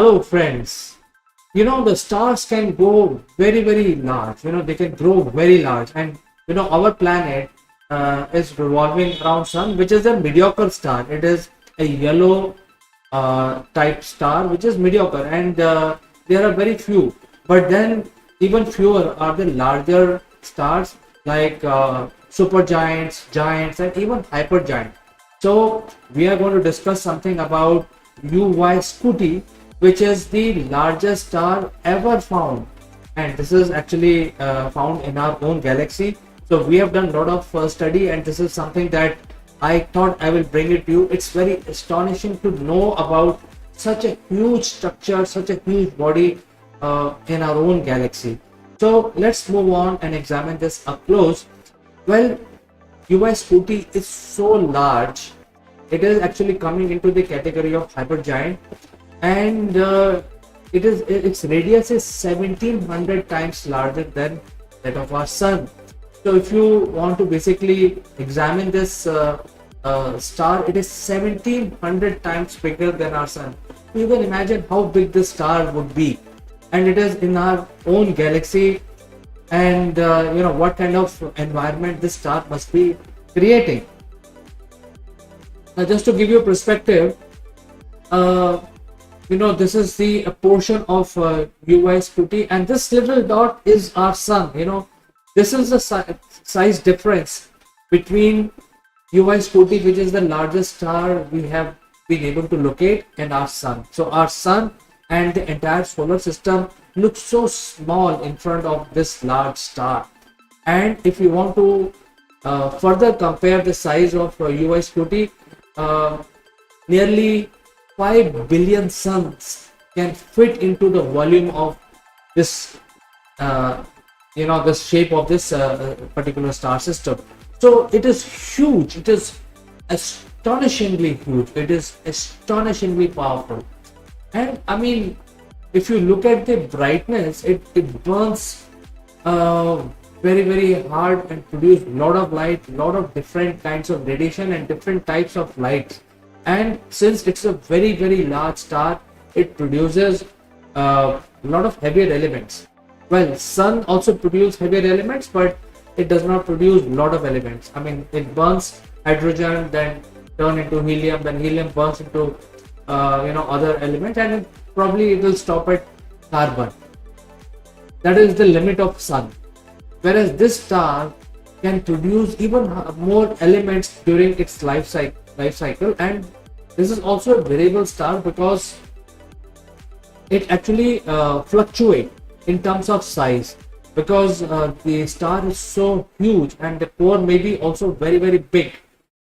Hello, friends. The stars can go very, very large. They can grow very large. And, our planet is revolving around sun, which is a mediocre star. It is a yellow type star, which is mediocre. And there are very few. But then even fewer are the larger stars like supergiants, giants, and even hypergiant. So we are going to discuss something about UY Scuti, which is the largest star ever found, and this is actually found in our own galaxy. So we have done a lot of study, and this is something that I thought I will bring it to you. It's very astonishing to know about such a huge structure, such a huge body in our own galaxy. So let's move on and examine this up close. Well, UY Scuti is so large, it is actually coming into the category of hypergiant, and its radius is 1700 times larger than that of our sun. So if you want to basically examine this star, it is 1700 times bigger than our sun. You can imagine how big this star would be, and it is in our own galaxy. And what kind of environment this star must be creating. Now, just to give you a perspective, this is the a portion of UY Scuti, and this little dot is our sun. This is the size difference between UY Scuti, which is the largest star we have been able to locate, and our sun. So our sun and the entire solar system looks so small in front of this large star. And if you want to further compare the size of UY Scuti, nearly 5 billion suns can fit into the volume of this the shape of this particular star system. So it is huge, it is astonishingly huge, it is astonishingly powerful. And I mean, if you look at the brightness, it burns very, very hard and produce a lot of light, lot of different kinds of radiation and different types of light. And since it's a very, very large star, it produces a lot of heavier elements. Well, sun also produces heavier elements, but it does not produce a lot of elements. I mean, it burns hydrogen, then turn into helium, then helium burns into other elements, and probably it will stop at carbon. That is the limit of sun. Whereas this star can produce even more elements during its life cycle, and this is also a variable star because it actually fluctuates in terms of size, because the star is so huge and the core may be also very, very big.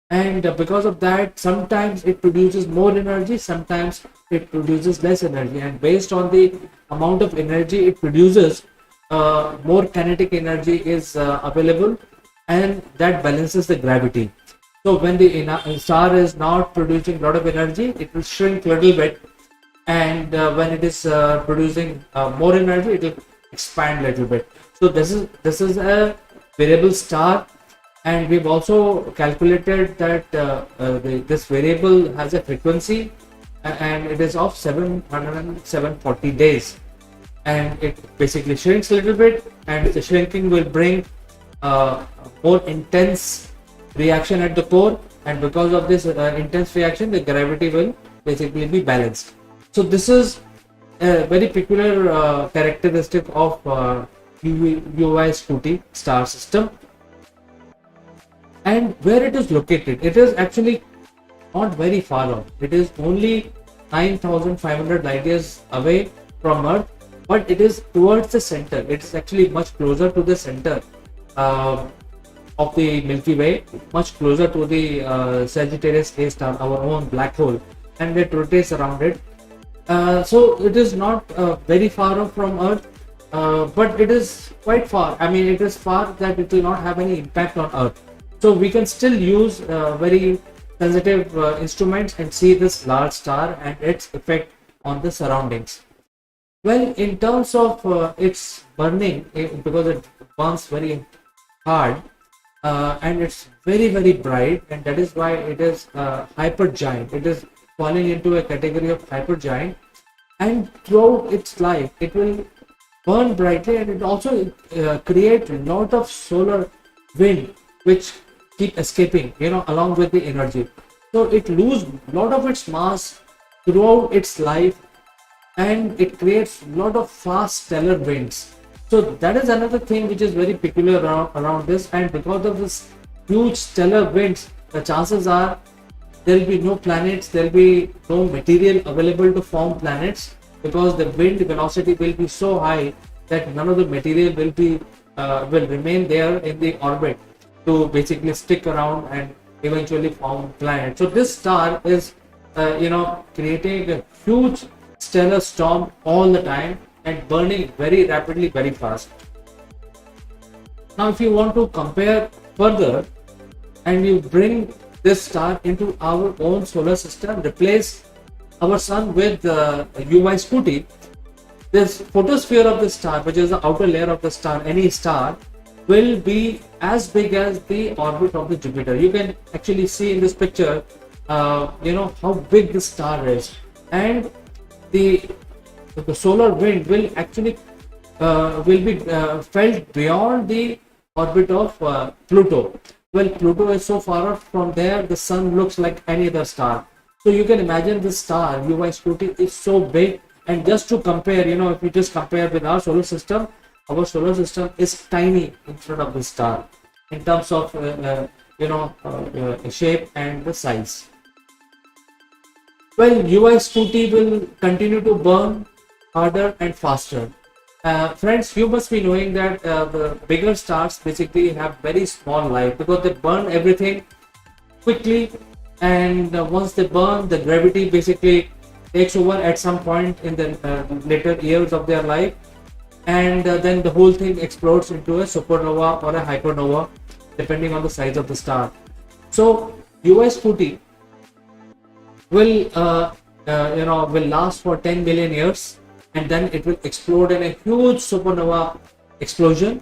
And because of that, sometimes it produces more energy, sometimes it produces less energy, and based on the amount of energy it produces, more kinetic energy is available, and that balances the gravity. So when the star is not producing a lot of energy, it will shrink a little bit, and when it is producing more energy, it will expand a little bit. So this is a variable star. And we've also calculated that this variable has a frequency, and it is of 740 days. And it basically shrinks a little bit, and the shrinking will bring more intense reaction at the core. And because of this intense reaction, the gravity will basically be balanced. So this is a very peculiar characteristic of UY Scuti star system. And where it is located, it is actually not very far off. It is only 9,500 light years away from Earth, but it is towards the center. It is actually much closer to the center of the Milky Way, much closer to the Sagittarius A star, our own black hole, and it rotates around it. So it is not very far off from Earth, but it is quite far. I mean, it is far that it will not have any impact on Earth. So we can still use very sensitive instruments and see this large star and its effect on the surroundings. Well, in terms of its burning, because it burns very hard and it's very, very bright, and that is why it is hypergiant. It is falling into a category of hypergiant. and throughout its life it will burn brightly, and it also create a lot of solar wind which keep escaping, along with the energy. So it lose a lot of its mass throughout its life, and it creates a lot of fast stellar winds. So that is another thing which is very peculiar around this. And because of this huge stellar winds, the chances are there will be no planets, there will be no material available to form planets, because the wind velocity will be so high that none of the material will remain there in the orbit to basically stick around and eventually form planets. So this star is creating a huge stellar storm all the time and burning very rapidly, very fast. Now if you want to compare further and you bring this star into our own solar system, replace our sun with UY Scuti, this photosphere of the star, which is the outer layer of the star, any star, will be as big as the orbit of the Jupiter. You can actually see in this picture, how big the star is, and the solar wind will actually will be felt beyond the orbit of Pluto. Well, Pluto is so far off from there, the sun looks like any other star. So you can imagine this star, UY Scuti, is so big. And just to compare, if you just compare with our solar system is tiny in front of the star in terms of shape and the size. Well, UY Scuti will continue to burn harder and faster. Friends, you must be knowing that the bigger stars basically have very small life, because they burn everything quickly, and once they burn, the gravity basically takes over at some point in the later years of their life, and then the whole thing explodes into a supernova or a hypernova depending on the size of the star. So UY Scuti will will last for 10 million years, and then it will explode in a huge supernova explosion,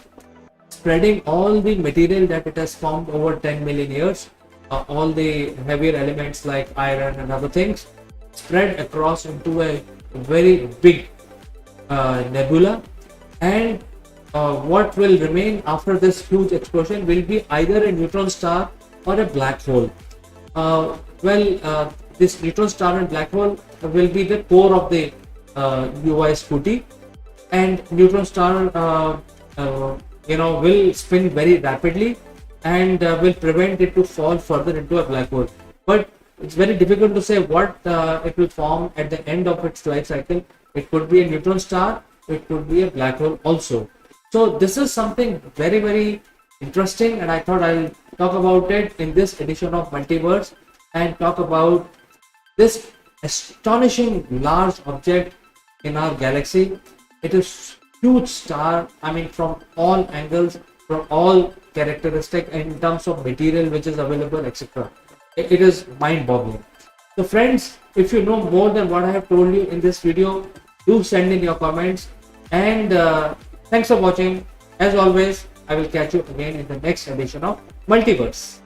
spreading all the material that it has formed over 10 million years, all the heavier elements like iron and other things, spread across into a very big nebula. And what will remain after this huge explosion will be either a neutron star or a black hole. This neutron star and black hole will be the core of the UY Scuti, and neutron star will spin very rapidly and will prevent it to fall further into a black hole. But it's very difficult to say what it will form at the end of its life cycle. It could be a neutron star, it could be a black hole also. So this is something very, very interesting, and I thought I'll talk about it in this edition of Multiverse and talk about this astonishing large object in our galaxy. It is huge star, I mean, from all angles, from all characteristics in terms of material which is available, etc. It is mind-boggling. So friends, if you know more than what I have told you in this video, do send in your comments, and thanks for watching. As always, I will catch you again in the next edition of Multiverse.